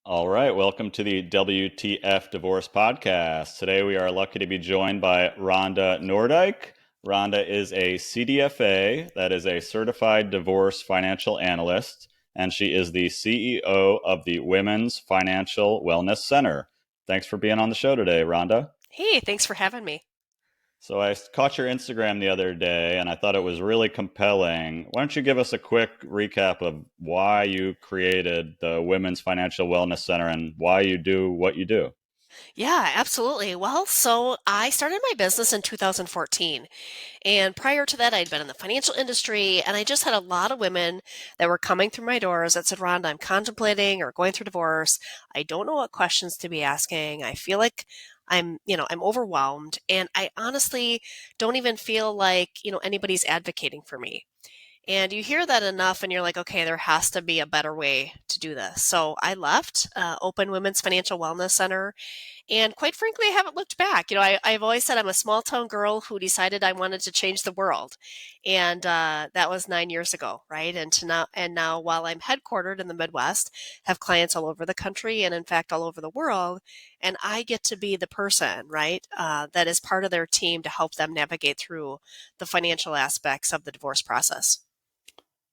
All right, welcome to the WTF Divorce podcast. Today we are lucky to be joined by Rhonda Noordyk. Rhonda is a CDFA, that is a Certified Divorce Financial Analyst, and she is the CEO of the Women's Financial Wellness Center. Thanks for being on the show today, Rhonda. Hey, thanks for having me. So I caught your Instagram the other day and I thought it was really compelling. Why don't you give us a quick recap of why you created the Women's Financial Wellness Center and why you do what you do? Yeah, absolutely. Well, so I started my business in 2014. And prior to that, I'd been in the financial industry, and I just had a lot of women that were coming through my doors that said, Rhonda, I'm contemplating or going through divorce. I don't know what questions to be asking. I feel like I'm overwhelmed. And I honestly don't even feel like, anybody's advocating for me. And you hear that enough, and you're like, okay, there has to be a better way to do this. So I left Open Women's Financial Wellness Center, and quite frankly, I haven't looked back. I've always said I'm a small town girl who decided I wanted to change the world, and that was 9 years ago, right? And now, while I'm headquartered in the Midwest, have clients all over the country, and in fact, all over the world, and I get to be the person, right, that is part of their team to help them navigate through the financial aspects of the divorce process.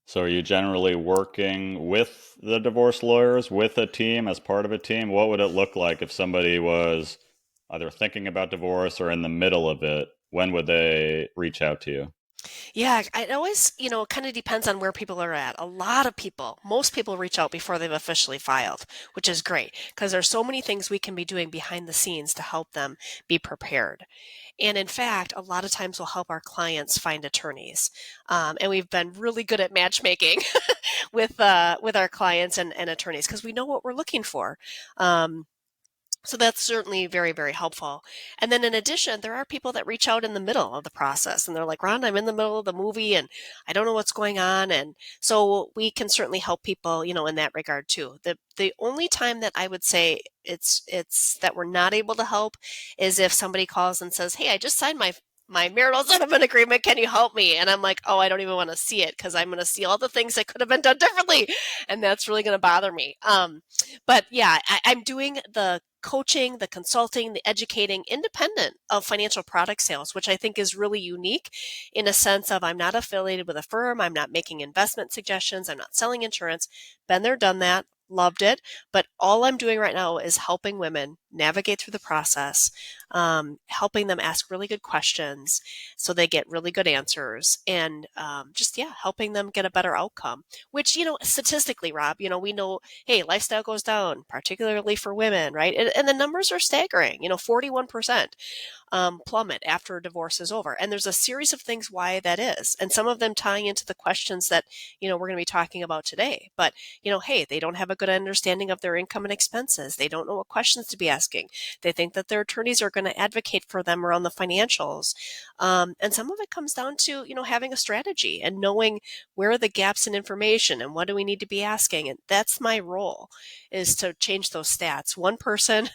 So are you generally working with the divorce lawyers, with a team, as part of a team? What would it look like if somebody was either thinking about divorce or in the middle of it? When would they reach out to you? Yeah, it always, kind of depends on where people are at. A lot of people, most people reach out before they've officially filed, which is great because there's so many things we can be doing behind the scenes to help them be prepared. And in fact, a lot of times we'll help our clients find attorneys. And we've been really good at matchmaking with our clients and attorneys because we know what we're looking for. So that's certainly very, very helpful. And then in addition, there are people that reach out in the middle of the process and they're like, Ron, I'm in the middle of the movie and I don't know what's going on. And so we can certainly help people, in that regard too. The only time that I would say it's that we're not able to help is if somebody calls and says, hey, I just signed my marital settlement agreement. Can you help me? And I'm like, oh, I don't even want to see it because I'm going to see all the things that could have been done differently. And that's really going to bother me. But yeah, I'm doing the coaching, the consulting, the educating independent of financial product sales, which I think is really unique in a sense of I'm not affiliated with a firm. I'm not making investment suggestions. I'm not selling insurance. Been there, done that. Loved it. But all I'm doing right now is helping women navigate through the process, helping them ask really good questions so they get really good answers, and just, yeah, helping them get a better outcome, which, statistically, Rob, we know hey, lifestyle goes down, particularly for women, right? And the numbers are staggering, 41% plummet after a divorce is over. And there's a series of things why that is. And some of them tying into the questions that, we're going to be talking about today. But, hey, they don't have a good understanding of their income and expenses. They don't know what questions to be asking. They think that their attorneys are going to advocate for them around the financials. And some of it comes down to, having a strategy and knowing where are the gaps in information and what do we need to be asking. And that's my role, is to change those stats one person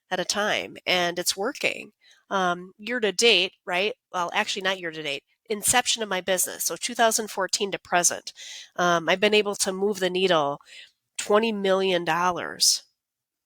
at a time, and it's working. Year to date, right? Well, actually, not year to date. Inception of my business, so 2014 to present, I've been able to move the needle $20 million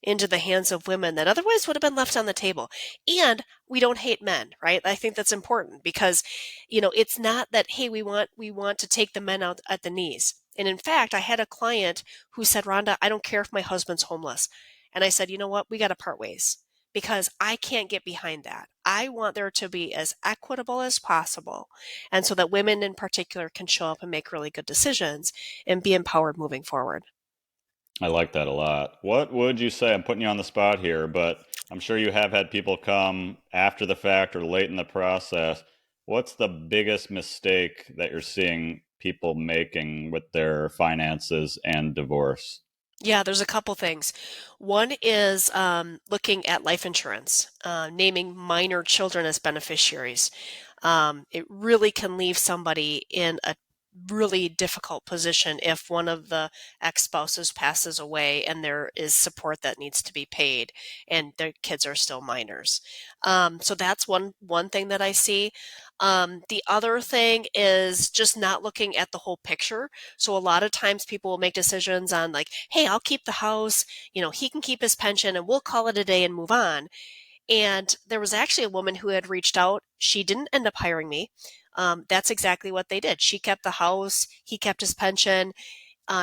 into the hands of women that otherwise would have been left on the table. And we don't hate men, right? I think that's important because, it's not that, hey, we want to take the men out at the knees. And in fact, I had a client who said, Rhonda, I don't care if my husband's homeless. And I said, you know what? We got to part ways because I can't get behind that. I want there to be as equitable as possible. And so that women in particular can show up and make really good decisions and be empowered moving forward. I like that a lot. What would you say? I'm putting you on the spot here, but I'm sure you have had people come after the fact or late in the process. What's the biggest mistake that you're seeing people making with their finances and divorce? Yeah, there's a couple things. One is looking at life insurance, naming minor children as beneficiaries. It really can leave somebody in a really difficult position if one of the ex-spouses passes away and there is support that needs to be paid and their kids are still minors. So that's one thing that I see. The other thing is just not looking at the whole picture. So a lot of times people will make decisions on like, hey, I'll keep the house, he can keep his pension and we'll call it a day and move on. And there was actually a woman who had reached out. She didn't end up hiring me. That's exactly what they did. She kept the house, he kept his pension.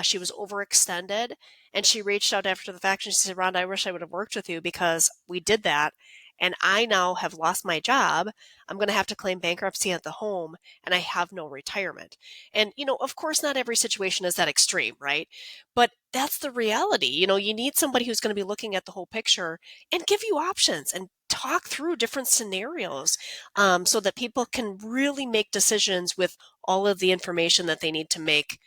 She was overextended, and she reached out after the fact and she said, Rhonda, I wish I would have worked with you because we did that. And I now have lost my job. I'm going to have to claim bankruptcy at the home, and I have no retirement. And, of course, not every situation is that extreme, right? But that's the reality. You need somebody who's going to be looking at the whole picture and give you options and talk through different scenarios so that people can really make decisions with all of the information that they need to make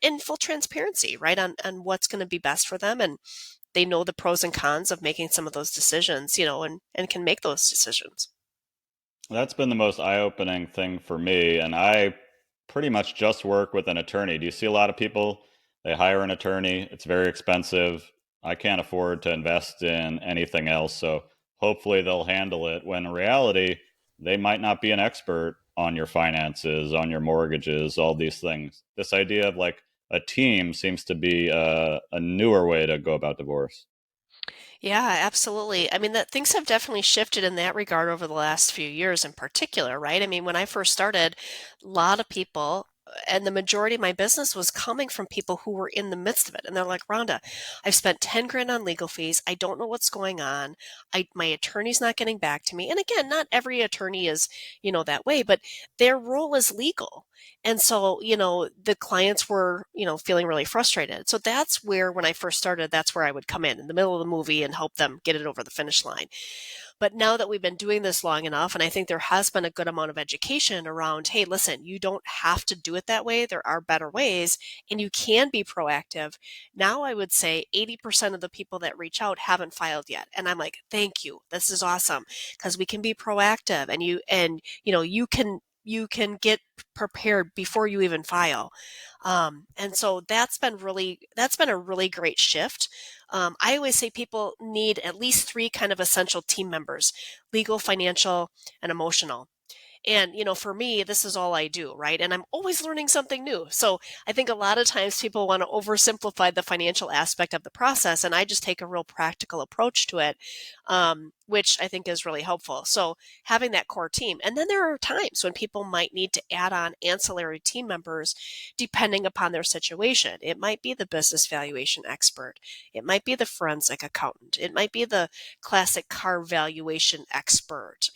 in full transparency, right, on what's going to be best for them. And they know the pros and cons of making some of those decisions, and can make those decisions. That's been the most eye-opening thing for me, and I pretty much just work with an attorney. Do you see a lot of people, they hire an attorney, it's very expensive. I can't afford to invest in anything else, so hopefully they'll handle it when in reality, they might not be an expert on your finances, on your mortgages, all these things. This idea of like a team seems to be a newer way to go about divorce. Yeah, absolutely. I mean, that things have definitely shifted in that regard over the last few years in particular, right? I mean, when I first started, a lot of people, and the majority of my business was coming from people who were in the midst of it. And they're like, Rhonda, I've spent 10 grand on legal fees. I don't know what's going on. My attorney's not getting back to me. And again, not every attorney is, that way, but their role is legal. And so, the clients were, feeling really frustrated. So that's where, when I first started, that's where I would come in the middle of the movie and help them get it over the finish line. But now that we've been doing this long enough, and I think there has been a good amount of education around, hey, listen, you don't have to do it that way. There are better ways, and you can be proactive. Now I would say 80% of the people that reach out haven't filed yet. And I'm like, thank you. This is awesome because we can be proactive and you can get prepared before you even file. And so that's been a really great shift. I always say people need at least three kind of essential team members: legal, financial, and emotional. And, for me, this is all I do, right? And I'm always learning something new. So I think a lot of times people want to oversimplify the financial aspect of the process. And I just take a real practical approach to it, which I think is really helpful. So having that core team. And then there are times when people might need to add on ancillary team members depending upon their situation. It might be the business valuation expert. It might be the forensic accountant. It might be the classic car valuation expert.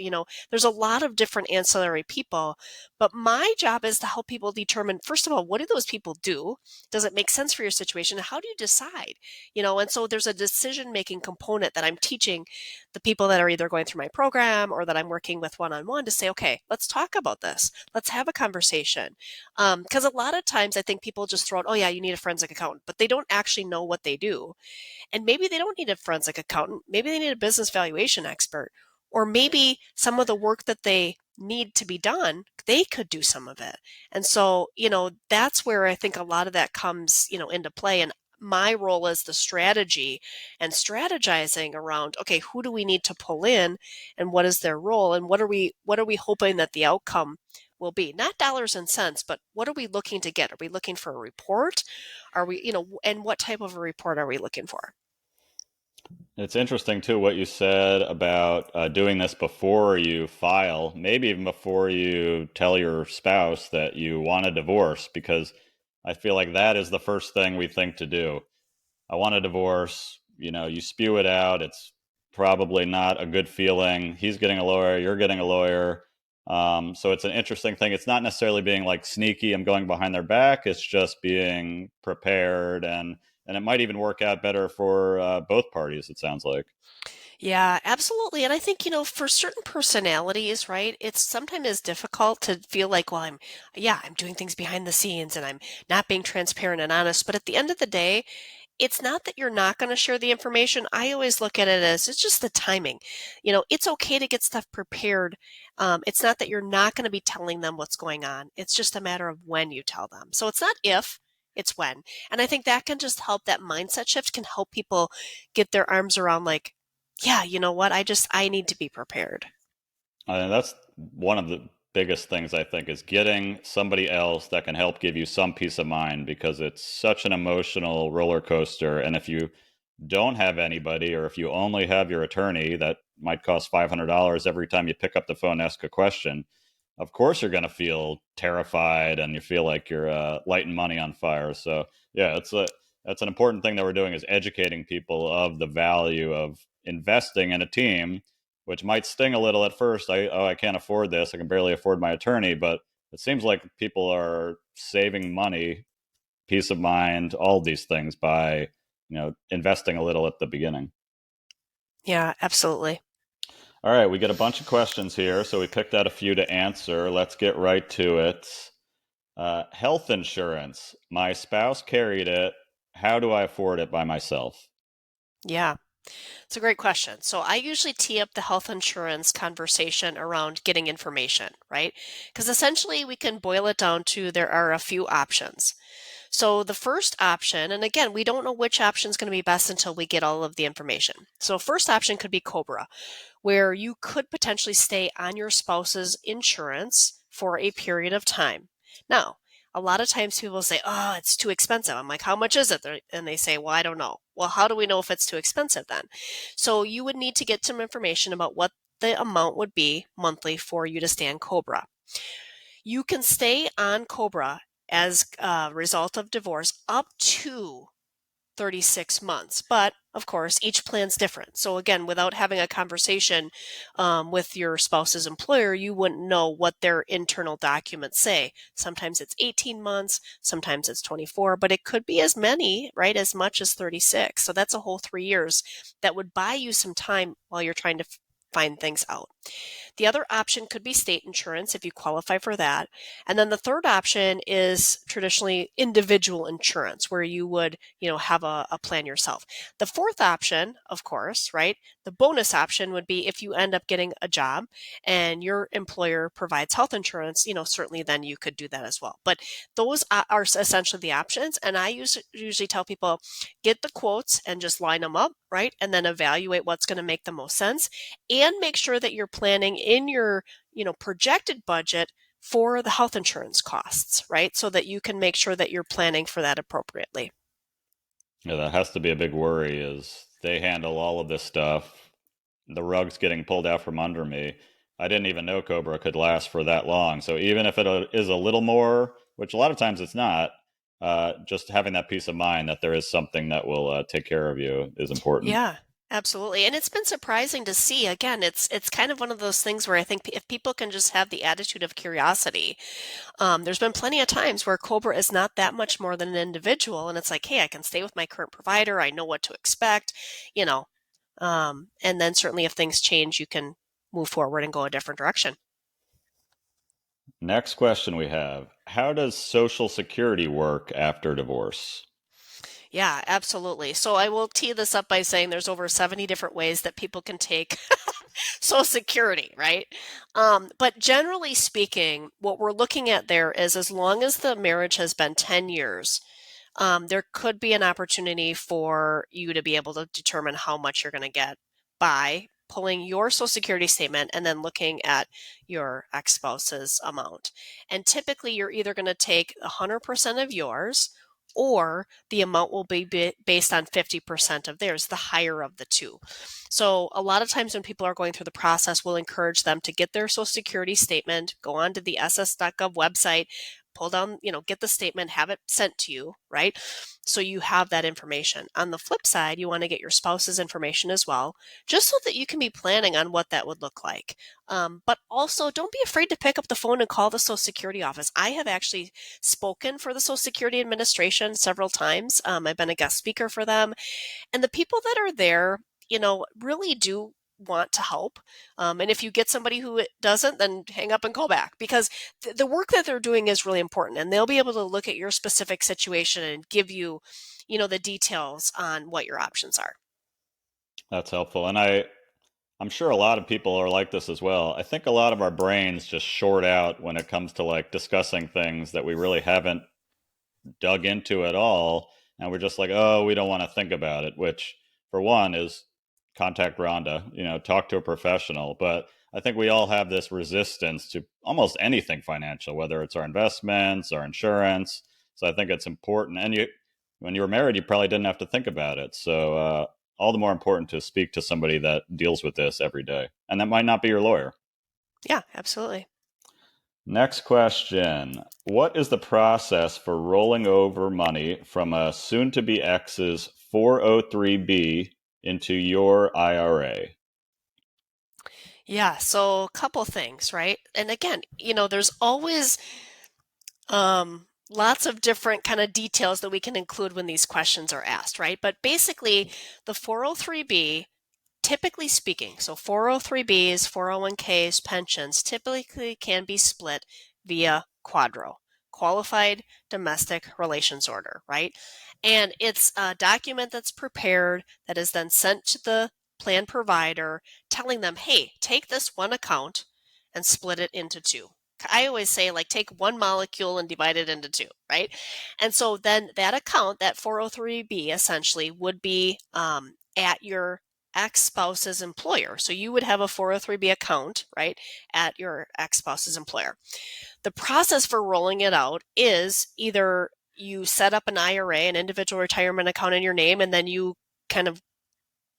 There's a lot of different ancillary people, but my job is to help people determine, first of all, what do those people do? Does it make sense for your situation? How do you decide? And so there's a decision making component that I'm teaching the people that are either going through my program or that I'm working with one on one to say, okay, let's talk about this. Let's have a conversation. Because a lot of times I think people just throw out, oh, yeah, you need a forensic accountant, but they don't actually know what they do. And maybe they don't need a forensic accountant. Maybe they need a business valuation expert. Or maybe some of the work that they need to be done, they could do some of it. And so, that's where I think a lot of that comes, into play. And my role is the strategy and strategizing around, okay, who do we need to pull in and what is their role and what are we hoping that the outcome will be? Not dollars and cents, but what are we looking to get? Are we looking for a report? Are we, and what type of a report are we looking for? It's interesting too what you said about doing this before you file, maybe even before you tell your spouse that you want a divorce, because I feel like that is the first thing we think to do. I want a divorce. You spew it out. It's probably not a good feeling. He's getting a lawyer. You're getting a lawyer. So it's an interesting thing. It's not necessarily being like sneaky. I'm going behind their back. It's just being prepared, and it might even work out better for both parties. It sounds like. Yeah, absolutely. And I think, for certain personalities, right, it's sometimes difficult to feel like, well, I'm doing things behind the scenes and I'm not being transparent and honest. But at the end of the day, it's not that you're not going to share the information. I always look at it as it's just the timing. It's okay to get stuff prepared. It's not that you're not going to be telling them what's going on. It's just a matter of when you tell them. So it's not if, it's when. And I think that can just help, that mindset shift can help people get their arms around like, yeah, you know what? I need to be prepared. That's one of the biggest things, I think, is getting somebody else that can help give you some peace of mind, because it's such an emotional roller coaster. And if you don't have anybody, or if you only have your attorney, that might cost $500 every time you pick up the phone and ask a question. Of course, you're going to feel terrified, and you feel like you're lighting money on fire. So, yeah, that's an important thing that we're doing, is educating people of the value of investing in a team, which might sting a little at first. I can't afford this. I can barely afford my attorney. But it seems like people are saving money, peace of mind, all these things by investing a little at the beginning. Yeah, absolutely. All right, we get a bunch of questions here, so we picked out a few to answer. Let's get right to it. Health insurance. My spouse carried it. How do I afford it by myself? Yeah. It's a great question. So I usually tee up the health insurance conversation around getting information, right? Because essentially we can boil it down to there are a few options. So the first option, and again, we don't know which option is going to be best until we get all of the information. So first option could be COBRA, where you could potentially stay on your spouse's insurance for a period of time. Now, a lot of times people say, oh, it's too expensive. I'm like, how much is it? And they say, well, I don't know. Well, how do we know if it's too expensive then? So you would need to get some information about what the amount would be monthly for you to stay on COBRA. You can stay on COBRA as a result of divorce up to 36 months. But of course, each plan's different. So again, without having a conversation with your spouse's employer, you wouldn't know what their internal documents say. Sometimes it's 18 months, sometimes it's 24, but it could be as many, right, as much as 36. So that's a whole 3 years that would buy you some time while you're trying to find things out. The other option could be state insurance if you qualify for that. And then the third option is traditionally individual insurance where you would, have a plan yourself. The fourth option, of course, right? The bonus option would be if you end up getting a job and your employer provides health insurance, certainly then you could do that as well. But those are essentially the options. And I usually tell people get the quotes and just line them up, right? And then evaluate what's going to make the most sense and make sure that you're planning in your, projected budget for the health insurance costs, right? So that you can make sure that you're planning for that appropriately. Yeah, that has to be a big worry, is they handle all of this stuff. The rug's getting pulled out from under me. I didn't even know Cobra could last for that long. So even if it is a little more, which a lot of times it's not, just having that peace of mind that there is something that will take care of you is important. Yeah, absolutely. And it's been surprising to see. Again, it's kind of one of those things where I think if people can just have the attitude of curiosity, there's been plenty of times where Cobra is not that much more than an individual, and it's like, hey, I can stay with my current provider. I know what to expect, you know. And then certainly if things change, you can move forward and go a different direction. Next question we have: how does Social Security work after divorce? Yeah, absolutely. So I will tee this up by saying there's over 70 different ways that people can take Social Security, right? But generally speaking, what we're looking at there is as long as the marriage has been 10 years, there could be an opportunity for you to be able to determine how much you're going to get by pulling your Social Security statement and then looking at your ex spouse's amount. And typically, you're either going to take 100% of yours or the amount will be based on 50% of theirs, the higher of the two. So, a lot of times when people are going through the process, we'll encourage them to get their Social Security statement, go onto the ss.gov website, pull down, get the statement, have it sent to you, right? So you have that information. On the flip side, you want to get your spouse's information as well, just so that you can be planning on what that would look like. But also, don't be afraid to pick up the phone and call the Social Security office. I have actually spoken for the Social Security Administration several times. I've been a guest speaker for them. And the people that are there, really do want to help. And if you get somebody who doesn't, then hang up and call back because the work that they're doing is really important. And they'll be able to look at your specific situation and give you, the details on what your options are. That's helpful. And I'm sure a lot of people are like this as well. I think a lot of our brains just short out when it comes to like discussing things that we really haven't dug into at all. And we're just like, oh, we don't want to think about it, which for one is contact Rhonda, talk to a professional. But I think we all have this resistance to almost anything financial, whether it's our investments, our insurance. So I think it's important. And when you were married, you probably didn't have to think about it. So all the more important to speak to somebody that deals with this every day. And that might not be your lawyer. Yeah, absolutely. Next question. What is the process for rolling over money from a soon to be ex's 403B into your IRA? Yeah, so a couple things, right? And again, there's always lots of different kind of details that we can include when these questions are asked, right? But basically, the 403B, typically speaking, so 403Bs, 401ks, pensions typically can be split via quadro, qualified domestic relations order, right? And it's a document that's prepared that is then sent to the plan provider telling them, hey, take this one account and split it into two. I always say, like, take one molecule and divide it into two, right? And so then that account, that 403B essentially would be at your ex-spouse's employer. So you would have a 403B account, right, at your ex-spouse's employer. The process for rolling it out is either you set up an IRA, an individual retirement account in your name, and then you kind of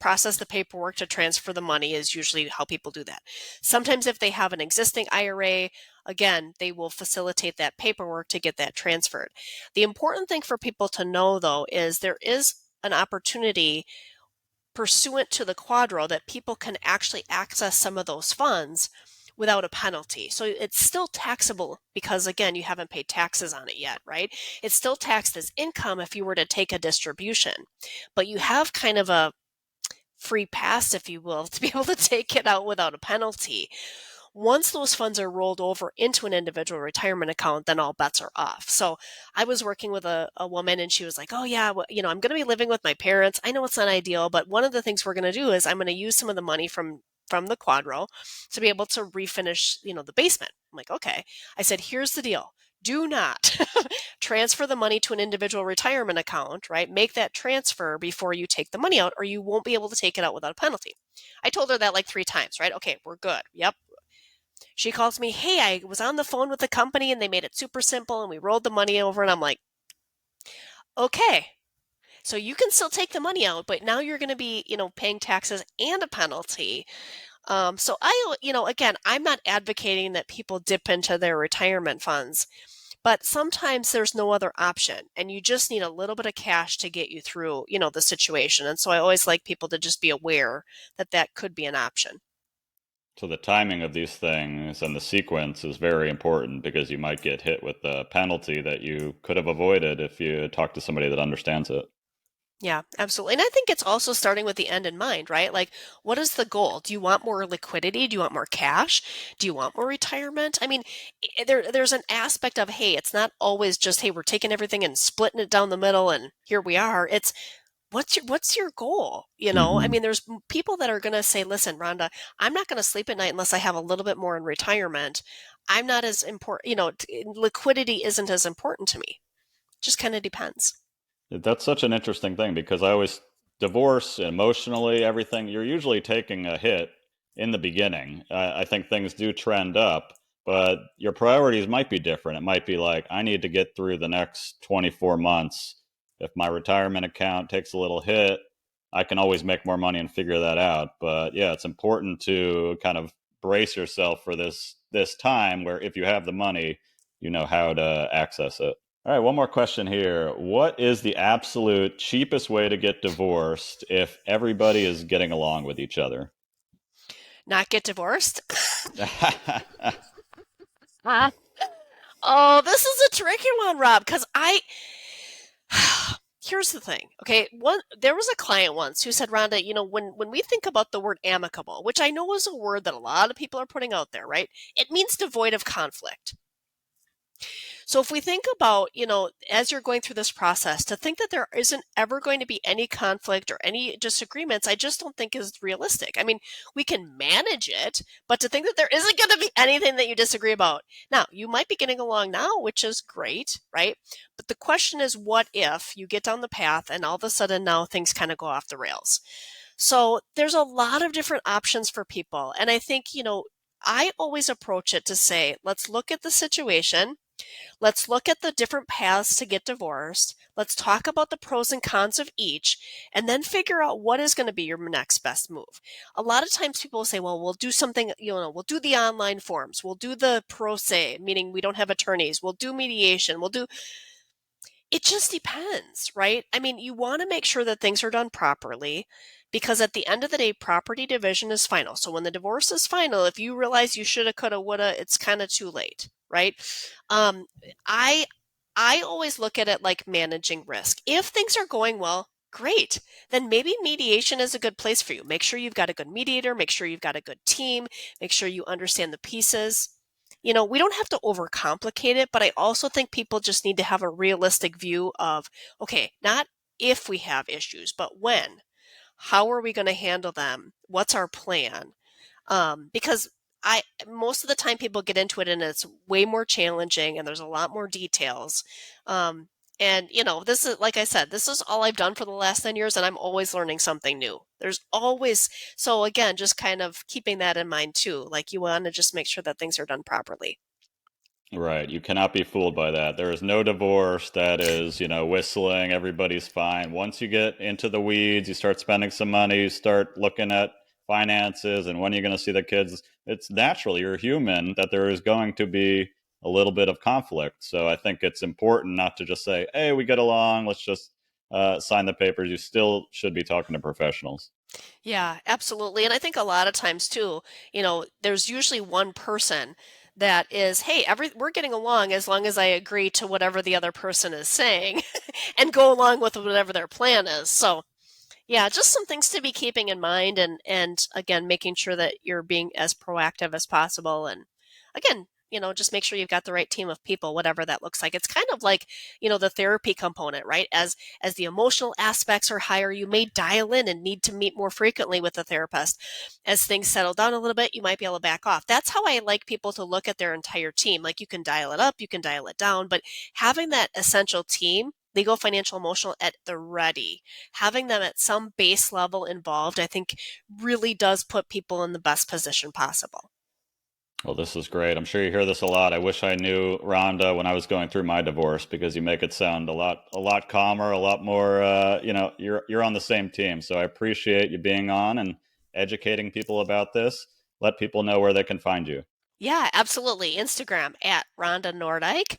process the paperwork to transfer the money is usually how people do that. Sometimes if they have an existing IRA, again, they will facilitate that paperwork to get that transferred. The important thing for people to know, though, is there is an opportunity pursuant to the quadro that people can actually access some of those funds without a penalty. So it's still taxable because, again, you haven't paid taxes on it yet, right? It's still taxed as income if you were to take a distribution, but you have kind of a free pass, if you will, to be able to take it out without a penalty. Once those funds are rolled over into an individual retirement account, then all bets are off. So I was working with a woman and she was like, oh yeah, well, I'm going to be living with my parents. I know it's not ideal, but one of the things we're going to do is I'm going to use some of the money from the quadro to be able to refinish, the basement. I'm like, okay. I said, here's the deal. Do not transfer the money to an individual retirement account, right? Make that transfer before you take the money out, or you won't be able to take it out without a penalty. I told her that like 3 times, right? Okay, we're good. Yep. She calls me, hey, I was on the phone with the company and they made it super simple and we rolled the money over. And I'm like, okay, so you can still take the money out, but now you're going to be, paying taxes and a penalty. So again, I'm not advocating that people dip into their retirement funds, but sometimes there's no other option and you just need a little bit of cash to get you through, the situation. And so I always like people to just be aware that that could be an option. So the timing of these things and the sequence is very important because you might get hit with a penalty that you could have avoided if you talk to somebody that understands it. Yeah, absolutely. And I think it's also starting with the end in mind, right? Like, what is the goal? Do you want more liquidity? Do you want more cash? Do you want more retirement? I mean, there's an aspect of, hey, it's not always just, hey, we're taking everything and splitting it down the middle and here we are. It's what's your goal? I Hmm. mean, there's people that are going to say, listen, Rhonda, I'm not going to sleep at night unless I have a little bit more in retirement. I'm not as important, liquidity isn't as important to me. Just kind of depends. That's such an interesting thing because I always divorce emotionally, everything. You're usually taking a hit in the beginning. I think things do trend up, but your priorities might be different. It might be like, I need to get through the next 24 months. If my retirement account takes a little hit, I can always make more money and figure that out. But yeah, it's important to kind of brace yourself for this time where if you have the money, you know how to access it. All right, one more question here. What is the absolute cheapest way to get divorced if everybody is getting along with each other? Not get divorced? Oh, this is a tricky one, Rob, because here's the thing. Okay, there was a client once who said, Rhonda, when we think about the word amicable, which I know is a word that a lot of people are putting out there, right? It means devoid of conflict. So if we think about, as you're going through this process, to think that there isn't ever going to be any conflict or any disagreements, I just don't think is realistic. I mean, we can manage it, but to think that there isn't going to be anything that you disagree about. Now, you might be getting along now, which is great, right? But the question is, what if you get down the path and all of a sudden now things kind of go off the rails? So there's a lot of different options for people. And I think, I always approach it to say, let's look at the situation. Let's look at the different paths to get divorced. Let's talk about the pros and cons of each, and then figure out what is going to be your next best move. A lot of times people say, well, we'll do something, we'll do the online forms. We'll do the pro se, meaning we don't have attorneys. We'll do mediation. It just depends, right? I mean, you want to make sure that things are done properly because at the end of the day, property division is final. So when the divorce is final, if you realize you shoulda, coulda, woulda, it's kind of too late, right? Um, I I always look at it like managing risk. If things are going well, great. Then maybe mediation is a good place for you. Make sure you've got a good mediator, make sure you've got a good team, make sure you understand the pieces. We don't have to overcomplicate it, but I also think people just need to have a realistic view of, okay, not if we have issues, but when. How are we going to handle them? What's our plan? Because I most of the time people get into it and it's way more challenging and there's a lot more details. Um, and this is like I said, this is all I've done for the last 10 years, and I'm always learning something new. There's always so again, just kind of keeping that in mind too. Like you want to just make sure that things are done properly. Right. You cannot be fooled by that. There is no divorce that is, whistling, everybody's fine. Once you get into the weeds, you start spending some money, you start looking at finances and when you're going to see the kids. It's natural, you're human, that there is going to be a little bit of conflict. So I think it's important not to just say, hey, we get along, let's just sign the papers. You still should be talking to professionals. Yeah, absolutely. And I think a lot of times too, there's usually one person that is, hey, we're getting along as long as I agree to whatever the other person is saying and go along with whatever their plan is. So, yeah, just some things to be keeping in mind and again, making sure that you're being as proactive as possible and again, just make sure you've got the right team of people, whatever that looks like. It's kind of like, the therapy component, right? As the emotional aspects are higher, you may dial in and need to meet more frequently with the therapist. As things settle down a little bit, you might be able to back off. That's how I like people to look at their entire team. Like you can dial it up, you can dial it down, but having that essential team legal, financial, emotional at the ready. Having them at some base level involved, I think really does put people in the best position possible. Well, this is great. I'm sure you hear this a lot. I wish I knew Rhonda when I was going through my divorce because you make it sound a lot calmer, a lot more. You're on the same team. So I appreciate you being on and educating people about this. Let people know where they can find you. Yeah, absolutely. Instagram at Rhonda Noordyk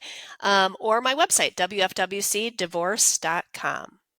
or my website, wfwcdivorce.com.